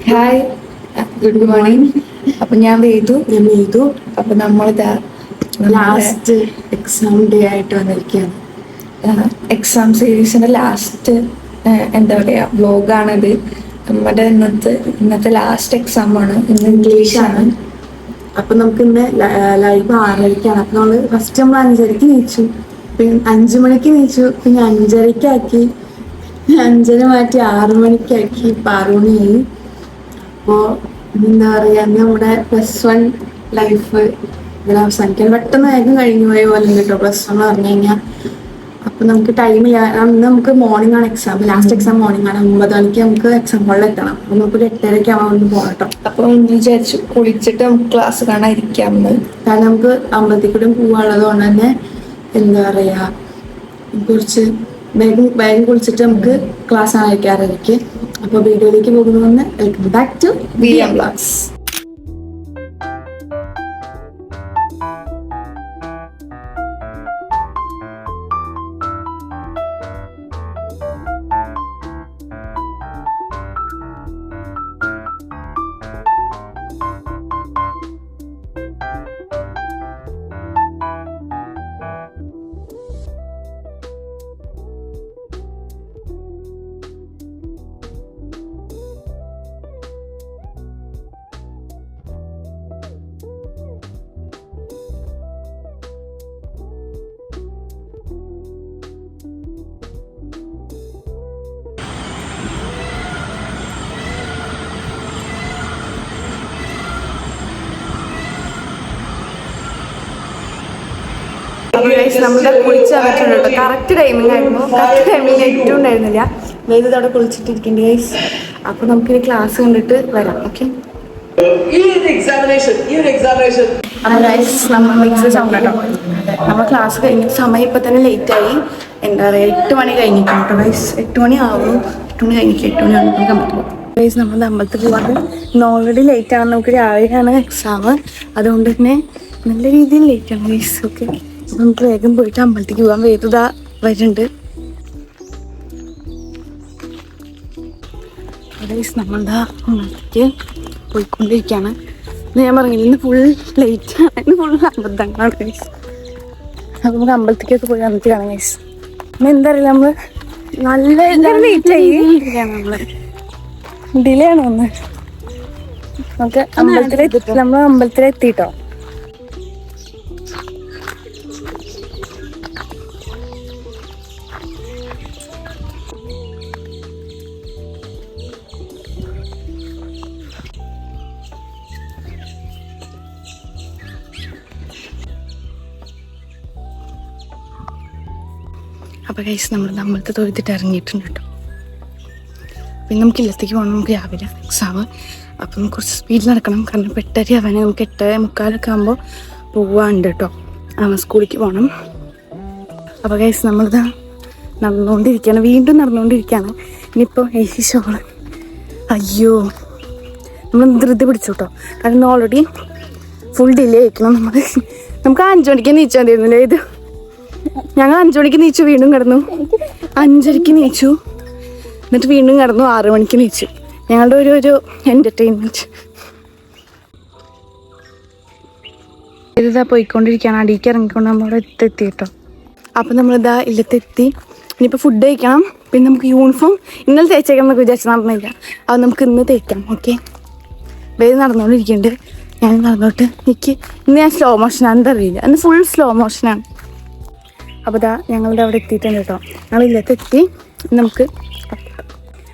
Hi, good morning. അപ്പൊ ഞാൻ ചെയ്തു. അപ്പൊ നമ്മളിതാ ലാസ്റ്റ് എക്സാം ഡേ ആയിട്ട് വന്നിരിക്കുകയാണ്. എക്സാം സീരീസിന്റെ ലാസ്റ്റ് എന്താ പറയാ വ്ലോഗാണിത്. നമ്മുടെ ഇന്നത്തെ ലാസ്റ്റ് എക്സാം ആണ്. ഇന്ന് ഇംഗ്ലീഷാണ്. അപ്പൊ നമുക്ക് ഇന്ന് ലൈവ് 6:30ക്കാണ്. അപ്പൊ നമ്മള് ഫസ്റ്റ് നമ്മൾ 5:30 നീച്ചു, പിന്നെ 5 മണിക്ക് നീച്ചു, പിന്നെ 5:30 5:30 മാറ്റി 6 മണിക്കാക്കി. ഇപ്പൊ 6 മണിയായി. അപ്പോ എന്താ പറയാ, നമ്മുടെ +1 ലൈഫ് ഇവിടെ അവസാനിക്കാൻ പെട്ടെന്ന് വേഗം കഴിഞ്ഞു പോയ പോലെ കേട്ടോ. +1 പറഞ്ഞു കഴിഞ്ഞാൽ അപ്പൊ നമുക്ക് ടൈമില്ല. അന്ന് നമുക്ക് മോർണിംഗ് ആണ് എക്സാം. ലാസ്റ്റ് എക്സാം മോർണിംഗ് ആണ്. 9 മണിക്ക് നമുക്ക് എക്സാം ഹോളിൽ എത്തണം. അപ്പൊ നമുക്ക് 8:30 ആവാൻ പോകട്ടോ. അപ്പൊ വിചാരിച്ചു കുളിച്ചിട്ട് നമുക്ക് ക്ലാസ് കാണാൻ ഇരിക്കാമെന്ന്. കാരണം നമുക്ക് അമ്പലത്തിൽ കൂടെ പോവാനുള്ളത് കൊണ്ട് തന്നെ എന്താ പറയാ, കുറച്ച് വേഗം കുളിച്ചിട്ട് നമുക്ക് ക്ലാസ് അയക്കാറിരിക്കും. അപ്പോൾ വീഡിയോയിലേക്ക് പോകുന്നതെന്ന് welcome back to VM Vlogs. നമ്മുടെ കുളിച്ച് വന്നിട്ടുണ്ട് കേട്ടോ. കറക്റ്റ് ടൈമിംഗ് ആയിരുന്നു. കറക്റ്റ് ടൈമിംഗ് ഏറ്റവും ഉണ്ടായിരുന്നില്ല. വേദ അവിടെ കുളിച്ചിട്ടിരിക്കേണ്ടി ഗൈസ്. അപ്പൊ നമുക്കിനി ക്ലാസ് കണ്ടിട്ട് വരാം. ഓക്കെ, നമ്മൾ ക്ലാസ് കഴിഞ്ഞ സമയം ഇപ്പൊ തന്നെ ലേറ്റ് ആയി. എന്താ പറയാ, 8 മണി കഴിഞ്ഞിട്ടുണ്ട് കേട്ടോ ഗൈസ്. 8 മണി ആവുന്നു. 8 മണി കഴിഞ്ഞിട്ട് 8 മണി ആകുമ്പോൾ കമ്പത്ത് പോകും ഗൈസ്. നമ്മൾ അമ്പലത്തിൽ പോകാറ് ഇന്ന് ഓൾറെഡി ലേറ്റ് ആണ്. നമുക്ക് രാവിലെയാണ് എക്സാം. അതുകൊണ്ട് തന്നെ നല്ല രീതിയിൽ ലേറ്റ് ആണ് ഗൈസ്. ഓക്കെ, നമുക്ക് വേഗം പോയിട്ട് അമ്പലത്തേക്ക് പോകാൻ. വേദത വരുന്നുണ്ട്. നമ്മളെന്താ അമ്പലത്തേക്ക് പോയിക്കൊണ്ടിരിക്കുകയാണ്. ഞാൻ പറഞ്ഞില്ല, ഇന്ന് ഫുൾ ലേറ്റ് ആണ്. ഇന്ന് ഫുൾ അബദ്ധങ്ങളാണ് ഗൈസ്. അപ്പൊ നമുക്ക് അമ്പലത്തേക്കൊക്കെ പോയി വന്നിട്ട് കാണാം ഗൈസ്. പിന്നെ എന്താ അറിയില്ല, നമ്മള് നല്ല ലേറ്റ് ആയി. നമ്മള് ഡിലേ ആണ് വന്ന്. നമുക്ക് നമ്മൾ അമ്പലത്തിലെത്തിട്ടോ. അപ്പോൾ ഗൈസ് നമ്മൾ അമ്പലത്തെ തൊഴുത്തിട്ട് ഇറങ്ങിയിട്ടുണ്ട് കേട്ടോ. പിന്നെ നമുക്ക് ഇല്ലത്തേക്ക് പോകണം. നമുക്ക് രാവിലെ എക്സാം. അപ്പം നമുക്ക് കുറച്ച് സ്പീഡിൽ നടക്കണം. കാരണം 8:30 ആവാനേ. നമുക്ക് 8:45 ആകുമ്പോൾ പോവാണ്ട് കേട്ടോ. സ്കൂളിലേക്ക് പോകണം. അപ്പോൾ ഗൈസ് നമ്മളിതാ നടന്നുകൊണ്ടിരിക്കുകയാണ്. വീണ്ടും നടന്നുകൊണ്ടിരിക്കുകയാണ്. ഇനിയിപ്പോൾ ഷോള് അയ്യോ നമ്മൾ ധൃതി പിടിച്ചു കേട്ടോ. കാരണം ഓൾറെഡി ഫുൾ ഡിലേ ആയിരിക്കണം. നമുക്ക് 5 മണിക്ക് നീച്ചാൽ മതിയായിരുന്നില്ലേ ഇത്. ഞങ്ങൾ 5 മണിക്ക് നീച്ചു, വീണ്ടും കിടന്നു. 5:30 നീച്ചു, എന്നിട്ട് വീണ്ടും കിടന്നു. 6 മണിക്ക് നീച്ചു. ഞങ്ങളുടെ ഒരു എൻ്റർടൈൻമെൻറ്റ്. ഇതാ പോയിക്കൊണ്ടിരിക്കുകയാണ്. അടിയിലേക്ക് ഇറങ്ങിക്കൊണ്ട് നമ്മളിവിടെ എത്തി കേട്ടോ. അപ്പം നമ്മളിതാ ഇല്ലത്തെത്തി. ഇനിയിപ്പോൾ ഫുഡ് കഴിക്കണം. പിന്നെ നമുക്ക് യൂണിഫോം ഇന്നലെ തേച്ചേക്കണം എന്നൊക്കെ വിചാരിച്ച് നടന്നില്ല. അത് നമുക്ക് ഇന്ന് തേക്കാം. ഓക്കെ, വേഗം നടന്നുകൊണ്ടിരിക്കുന്നുണ്ട്. ഞാൻ നടന്നോട്ട്. ഇന്ന് ഞാൻ സ്ലോ മോഷനാണ്, എന്തറിയില്ല. ഇന്ന് ഫുൾ സ്ലോ മോഷനാണ്. അപ്പോൾ ഇതാ ഞങ്ങളുടെ അവിടെ എത്തിയിട്ടുണ്ട് കേട്ടോ. ഞങ്ങൾ ഇല്ലത്തെത്തി. നമുക്ക്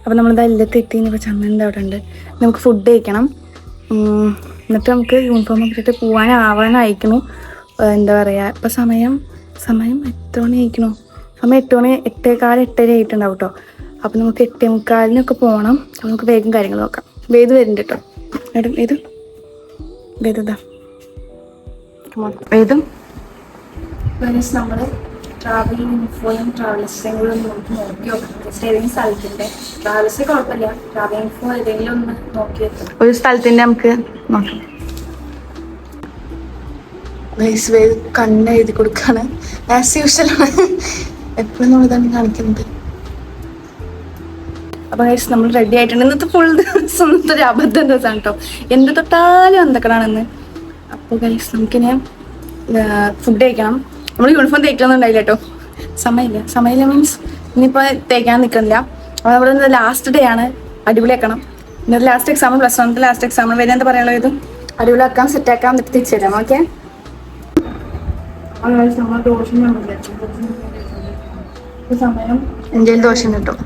അപ്പോൾ നമ്മളിതാ ഇല്ലത്തെത്തി. ഇനിയിപ്പോൾ ചമ്മൻ്റെ അവിടെ ഉണ്ട്. നമുക്ക് ഫുഡ് കഴിക്കണം. എന്നിട്ട് നമുക്ക് യൂണിഫോം ഒക്കെ ഇട്ടിട്ട് പോകാനാവാനായിരിക്കണു. എന്താ പറയുക, ഇപ്പോൾ സമയം എത്ര മണി ആയിരിക്കണു? സമയം 8 മണി, 8:15, 8:30 ആയിട്ടുണ്ടാവും കേട്ടോ. അപ്പോൾ നമുക്ക് 8:45 പോകണം. അപ്പോൾ നമുക്ക് വേഗം കാര്യങ്ങൾ നോക്കാം. വേദ വരുന്നുണ്ട് കേട്ടോ. വേദ വേദം നമ്മൾ ട്രാവൽ ഇൻഫോയും ട്രാവൽസിനെയും കൂടെ ഒന്ന് നോക്കി നോക്കണം. ജസ്റ്റ് ഏതെങ്കിലും സ്ഥലത്തിൻ്റെ ട്രാവൽസ് കുഴപ്പമില്ല. ട്രാവൽ ഇൻഫോ ഏതെങ്കിലും ഒന്ന് നോക്കി വെക്കാം. ഒരു സ്ഥലത്തിൻ്റെ നമുക്ക് നോക്കാം. കണ്ണ് എഴുതി കൊടുക്കാണ്. ആസ് യൂഷ്വലാണ്. എപ്പോഴും നമ്മൾ ഇതാണ് കാണിക്കുന്നത്. അപ്പോൾ ഗൈസ് നമ്മൾ റെഡി ആയിട്ടുണ്ട്. ഇന്നത്തെ ഫുൾ ദിവസം ഇന്നത്തെ ഒരു അബദ്ധം ദിവസമാണ് കേട്ടോ. എന്ത് തൊട്ടാലും എന്തൊക്കെയാണെന്ന്. അപ്പോൾ ഗൈസ് നമുക്കിനി ഫുഡ് കഴിക്കണം. നമ്മൾ യൂണിഫോം തേക്കണമെന്നുണ്ടായില്ല കേട്ടോ. സമയമില്ല മീൻസ് ഇനിയിപ്പോൾ തേക്കാൻ നിൽക്കുന്നില്ല. അപ്പോൾ നമ്മുടെ ലാസ്റ്റ് ഡേ ആണ്. അടിപൊളിയാക്കണം. ഇന്നത്തെ ലാസ്റ്റ് എക്സാം +1 ലാസ്റ്റ് എക്സാം വരെ എന്താ പറയാനുള്ളത്? ഇത് അടിപൊളിയാക്കാം, സെറ്റാക്കാം, എന്നിട്ട് തിരിച്ചു തരാം. ഓക്കെ സമയം എന്തെങ്കിലും ദോഷം കിട്ടും.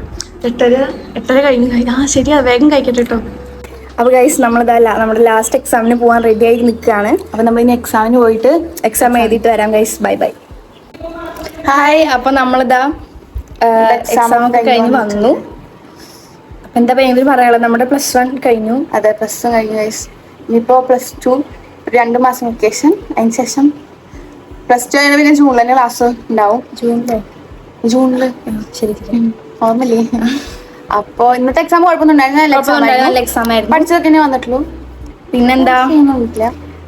8:30 കഴിഞ്ഞ് ശരിയാ, വേഗം കഴിക്കട്ടെ കേട്ടോ. അപ്പോൾ ഗൈസ് നമ്മളിതല്ല നമ്മുടെ ലാസ്റ്റ് എക്സാമിന് പോകാൻ റെഡി ആയി നിൽക്കുകയാണ്. അപ്പോൾ നമ്മൾ ഇനി എക്സാമിന് പോയിട്ട് എക്സാം എഴുതിയിട്ട് വരാം ഗൈസ്. ബൈ. ഹായ്. അപ്പോൾ നമ്മളിതാ എക്സാം ഒക്കെ കഴിഞ്ഞ് വന്നു. അപ്പം എന്താ പേര് പറയാനുള്ളത്? നമ്മുടെ +1 കഴിഞ്ഞു. അതെ, +1 കഴിഞ്ഞു ഗൈസ്. ഇനിയിപ്പോൾ +2 2 മാസം വെക്കേഷൻ. അതിന് ശേഷം +2 കഴിഞ്ഞാൽ പിന്നെ ജൂണിൽ തന്നെ ക്ലാസ് ഉണ്ടാവും. ജൂണിൽ ശരി ഓർമ്മല്ലേ? അപ്പോൾ ഇന്നത്തെ എക്സാം കുഴപ്പമൊന്നും എക്സാം ആയിരുന്നു. പഠിച്ചതൊക്കെ തന്നെ വന്നിട്ടുള്ളൂ. പിന്നെന്താ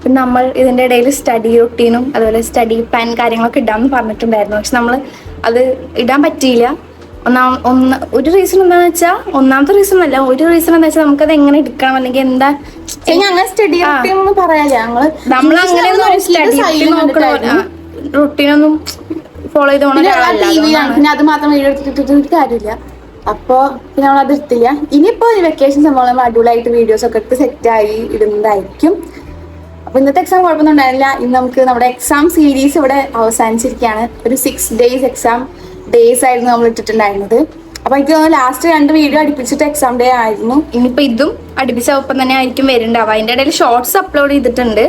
പിന്നെ നമ്മൾ ഇതിൻ്റെ ഇടയിൽ സ്റ്റഡി റൂട്ടീനും അതുപോലെ സ്റ്റഡി പ്ലാൻ കാര്യങ്ങളൊക്കെ ഇടാമെന്ന് പറഞ്ഞിട്ടുണ്ടായിരുന്നു. പക്ഷെ നമ്മൾ അത് ഇടാൻ പറ്റിയില്ല. ഒരു റീസൺ എന്താണെന്ന് വെച്ചാൽ, ഒന്നാമത്തെ റീസൺ അല്ല, ഒരു റീസൺ എന്താ വെച്ചാൽ നമുക്കത് എങ്ങനെ എടുക്കണം അല്ലെങ്കിൽ എന്താ അങ്ങനെ സ്റ്റഡി റൂട്ടീൻ പറയാല്ല. നമ്മൾ അങ്ങനെ റൂട്ടീനൊന്നും ഫോളോ ചെയ്ത് പിന്നെ അത് മാത്രം വീഡിയോ എടുത്തിട്ട് കാര്യമില്ല. അപ്പോൾ പിന്നെ നമ്മൾ അത് എടുത്തില്ല. ഇനിയിപ്പോൾ ഈ വെക്കേഷൻ സംഭവം നമ്മൾ അടിപൊളിയായിട്ട് വീഡിയോസ് ഒക്കെ എടുത്ത് സെറ്റായി ഇടുന്നതായിരിക്കും. അപ്പോൾ ഇന്നത്തെ എക്സാം കുഴപ്പമൊന്നും ഉണ്ടായിരുന്നില്ല. ഇന്ന് നമുക്ക് നമ്മുടെ എക്സാം സീരീസ് ഇവിടെ അവസാനിച്ചിരിക്കുകയാണ്. ഒരു 6 days എക്സാം ഡേയ്സ് ആയിരുന്നു നമ്മൾ ഇട്ടിട്ടുണ്ടായിരുന്നത്. അപ്പോൾ എനിക്ക് തോന്നുന്നു ലാസ്റ്റ് 2 വീഡിയോ അടുപ്പിച്ചിട്ട് എക്സാം ഡേ ആയിരുന്നു. ഇനിയിപ്പോൾ ഇതും അടുപ്പിച്ച ഒപ്പം തന്നെ ആയിരിക്കും വരുന്നുണ്ടാവുക. അതിൻ്റെ ഇടയിൽ ഷോർട്സ് അപ്ലോഡ് ചെയ്തിട്ടുണ്ട്.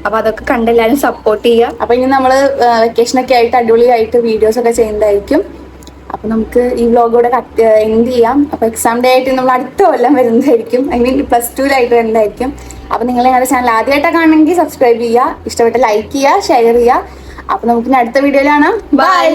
അപ്പോൾ അതൊക്കെ കണ്ടെല്ലാവരും സപ്പോർട്ട് ചെയ്യുക. അപ്പോൾ ഇനി നമ്മൾ വെക്കേഷനൊക്കെ ആയിട്ട് അടിപൊളിയായിട്ട് വീഡിയോസ് ഒക്കെ ചെയ്യുന്നതായിരിക്കും. അപ്പോൾ നമുക്ക് ഈ വ്ലോഗോടെ എൻഡ് ചെയ്യാം. അപ്പോൾ എക്സാം ഡേ ആയിട്ട് നമ്മൾ അടുത്ത കൊല്ലം വരുന്നതായിരിക്കും. ഐ മീൻ +2 വരുന്നതായിരിക്കും. അപ്പോൾ നിങ്ങൾ ഞങ്ങളുടെ ചാനൽ ആദ്യമായിട്ടാണ് കാണണമെങ്കിൽ സബ്സ്ക്രൈബ് ചെയ്യുക, ഇഷ്ടപ്പെട്ട ലൈക്ക് ചെയ്യുക, ഷെയർ ചെയ്യുക. അപ്പോൾ നമുക്ക് അടുത്ത വീഡിയോയിലാണ്. ബൈ.